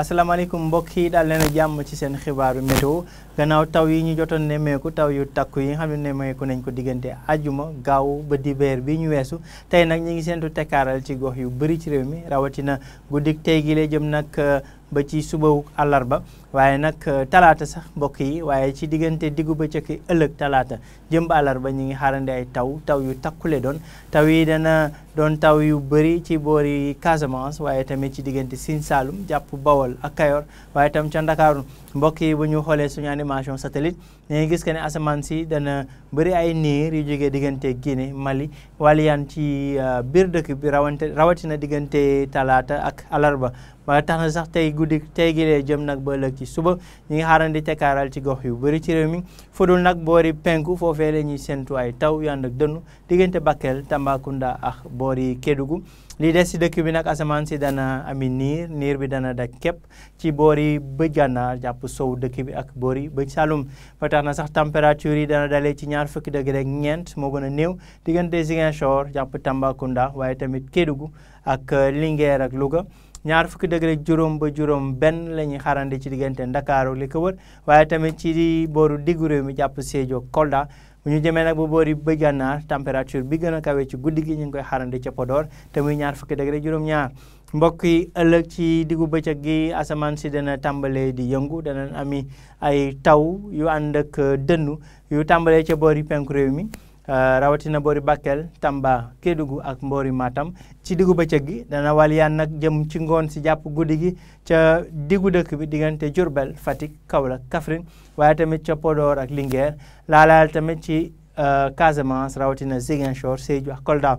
asalaamaaleykum mbokk yi daal leen a jàmm ci seen xibaaru météo gannaaw taw yi ñu jotoon nemmeeku taw yu takku yi nga xam ne nemmeeku nañ ko diggante ajuma gaaw ba dibeer bi ñu weesu tey nag ñu ngi seentu tekkaaral ci gox yu bëri ci réew mi rawatina guddik tey gi la jëm nag ba ci subawu àllarba waaye nag talaata sax mbokk yi waaye ci diggante diggu bëccëg ëllëg talaata jëm ba àllarba ñu ngi xaarandi ay taw yu takkule doon taw yi dana doon taw yu bëri ci boori Casamance waaye tamit ci diggante Sine Saloum jàpp Bawol ak Kayor waaye tam ca Ndakaaru mbokk yi bu ñu xoolee suñu animation satellite dañuy gis que ne asamaan si dana bëri ay niir yu jógee diggante Guinée Mali waliyaan ci biir dëkk bi rawatina diggante talaata ak àllarba ba tax na sax tey guddi tey gi lee jëm nag ba ëllëg ci suba ñi ngi xaarandi tekkaaral ci gox yu bëri ci réew mi fudul nag boori penku foofee la ñuy séntu ay taw yu ànd ak dënnu diggante Bakel Tambacounda ak boori Kédougou li des ci dëkk bi nag asamaan si dana ami niir bi dana daj képp ci boori bëj gànnaar jàpp sow dëkk bi ak boori bëj Saloum ba tax na sax température yi dana dalee ci 20 degré ak ñeent moo gën a néew diggante Ziguinchor jàpp Tambacounda waaye tamit Kédougou ak Linguère ak Louga 20 degré ak juróom ba juróom benn la ñuy xaarandi ci diggante Ndakaaru li ko wër waaye tamit ci booru diggu réew mi jàpp Sédhiou Kolda bu ñu jëmee nag ba boori bëj gànnaar température bi gën a kawe ci guddi gi ñu ngi koy xaarandi ca Podor te muy 20 degré juróom-ñaar mbokk yi ëllëg ci diggu bëccëg gi asamaan si dana tàmbalee di yëngu dana ami ay taw yu ànd ak dënnu yu tàmbalee ca boori penku réew mi rawatina boori Bakel Tamba Kédougou ak mboori Matam ci diggu bëccëg gi dana waliyaan nag jëm ci ngoon si jàpp guddi gi ca diggu dëkk bi diggante Diourbel Fatick Kaolack Kaffrine waaye tamit ca Podor ak Linguère laalaal tamit ci Casamance rawatina Ziguinchor Sédhiou ak Kolda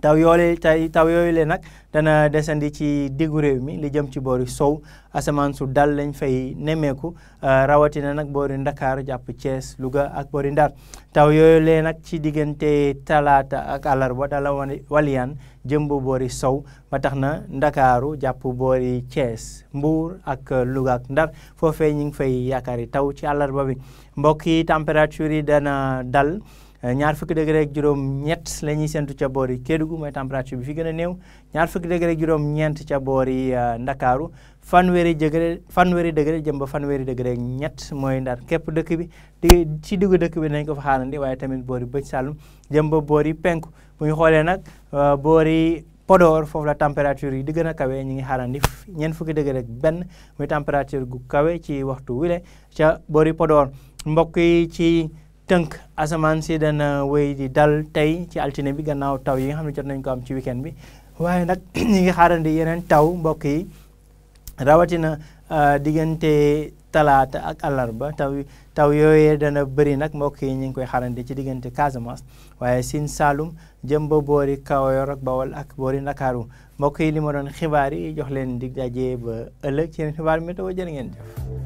taw yooyu le nag dana desandi ci diggu réew mi li jëm ci boori sow asamaan su dal lañ fay nemmeeku rawatina nag boori Ndakaar jàpp Thiès Louga ak boori Ndar taw yooyu le nag ci diggante talaata ak àllarba dala waliyaan jëm bu boori sow ba tax na Ndakaaru jàpp boori Thiès Mbour ak Louga ak Ndar foofee ñu ngi fay yaakaari taw ci àllarba bi mbokk yi température yi dana dal 20 degré ak juróom-ñett la ñuy séntu ca boori Kédougou mooy température bi fi gën a néew 20 degré ak juróom-ñeent ca boori Ndakaaru fanweeri degré jëm ba fanweeri degré ak ñett mooy Ndar képp dëkk bi ci diggu dëkk bi nañ ko fa xaarandi waaye tamit boori bëj Saloum jëm ba boori penku bu ñu xoolee nag boori Podor foofu la température yi di gën a kawe ñu ngi xaarandi 40 degré ak benn muy température gu kawe ci waxtu wile ca boori Podor mbokk yi ci tënk asamaan si dana wéy di dal tey ci altine bi gannaaw taw yi nga xam ne jot nañ ko am ci weekend bi waaye nag ñi ngi xaarandi yeneen taw mbokk yi rawatina diggante talaata ak àllarba taw yooyee dana bëri nag mbokk yi ñu ngi koy xaarandi ci diggante Casamance waaye Sine Saloum jëm ba boori Kayor ak Bawol ak boori Ndakaaru mbokk yi li ma doon xibaar yi jox leen dig daje ba ëllëg ci yeneen xibaar météo jërë ngeen jëf